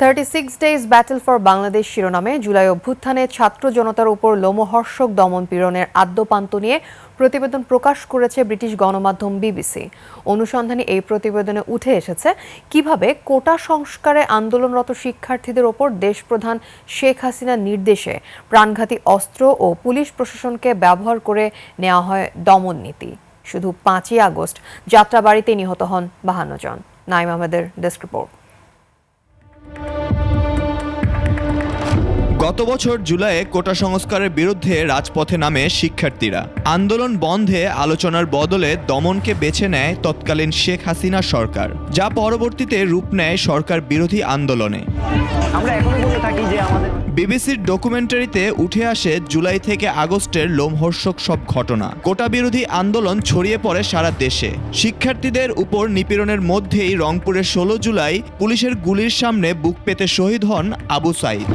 36 days battle for Bangladesh শিরোনামে জুলাই অভ্যুত্থানে ছাত্র জনতার উপর লোমহর্ষক দমন পীড়নের আদ্যোপান্ত নিয়ে প্রতিবেদন প্রকাশ করেছে ব্রিটিশ গণমাধ্যম বিবিসি। অনুসন্ধানে এই প্রতিবেদনে উঠে এসেছে কিভাবে কোটা সংস্কারে আন্দোলনরত শিক্ষার্থীদের ওপর দেশপ্রধান শেখ হাসিনার নির্দেশে প্রাণঘাতী অস্ত্র ও পুলিশ প্রশাসনকে ব্যবহার করে নেওয়া হয় দমন নীতি। শুধু 5ই আগস্ট যাত্রাবাড়িতে নিহত হন 52 জন। নাইম আহমেদের ডেস্ক রিপোর্ট। গত বছর জুলাইয়ে কোটা সংস্কারের বিরুদ্ধে রাজপথে নামে শিক্ষার্থীরা। আন্দোলন বন্ধে আলোচনার বদলে দমনকে বেছে নেয় তৎকালীন শেখ হাসিনা সরকার, যা পরবর্তীতে রূপ নেয় সরকার বিরোধী আন্দোলনে। বিবিসির ডকুমেন্টারিতে উঠে আসে জুলাই থেকে আগস্টের লোমহর্ষক সব ঘটনা। কোটা বিরোধী আন্দোলন ছড়িয়ে পড়ে সারা দেশে। শিক্ষার্থীদের উপর নিপীড়নের মধ্যেই রংপুরের 16 জুলাই পুলিশের গুলির সামনে বুক পেতে শহীদ হন আবু সাইদ।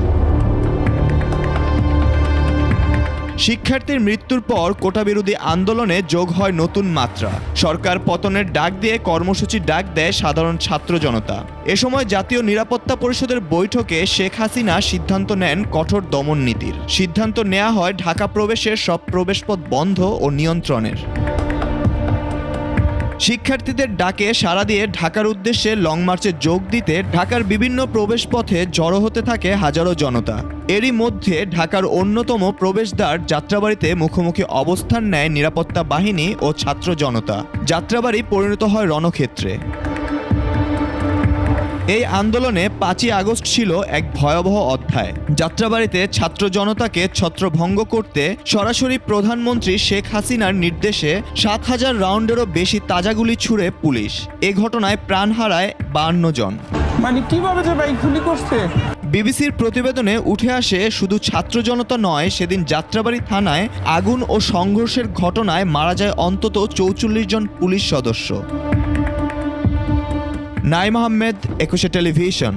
শিক্ষার্থীর মৃত্যুর পর কোটা বিরোধী আন্দোলনে যোগ হয় নতুন মাত্রা। সরকার পতনের ডাক দিয়ে কর্মসূচির ডাক দেয় সাধারণ ছাত্র জনতা। এ সময় জাতীয় নিরাপত্তা পরিষদের বৈঠকে শেখ হাসিনা সিদ্ধান্ত নেন কঠোর দমন নীতির। সিদ্ধান্ত নেওয়া হয় ঢাকা প্রবেশের সব প্রবেশপথ বন্ধ ও নিয়ন্ত্রণের। শিক্ষার্থীদের ডাকে সাড়া দিয়ে ঢাকার উদ্দেশ্যে লং মার্চে যোগ দিতে ঢাকার বিভিন্ন প্রবেশপথে জড়ো হতে থাকে হাজারো জনতা। এরই মধ্যে ঢাকার অন্যতম প্রবেশদ্বার যাত্রাবাড়িতে মুখোমুখি অবস্থান নেয় নিরাপত্তা বাহিনী ও ছাত্র জনতা। যাত্রাবাড়ি পরিণত হয় রণক্ষেত্রে। এই আন্দোলনে 5ই আগস্ট ছিল এক ভয়াবহ অধ্যায়। যাত্রাবাড়িতে ছাত্র জনতাকে ছত্রভঙ্গ করতে সরাসরি প্রধানমন্ত্রী শেখ হাসিনার নির্দেশে 7000 রাউন্ডেরও বেশি তাজা গুলি ছুড়ে পুলিশ। এ ঘটনায় প্রাণ হারায় 52 জন। কিভাবে যে বাইক গুলি করছে? বিবিসির প্রতিবেদনে উঠে আসে শুধু ছাত্র জনতা নয়, সেদিন যাত্রাবাড়ি থানায় আগুন ও সংঘর্ষের ঘটনায় মারা যায় অন্তত 44 জন পুলিশ সদস্য। নাইম আহমেদ, 21 টেলিভিশন।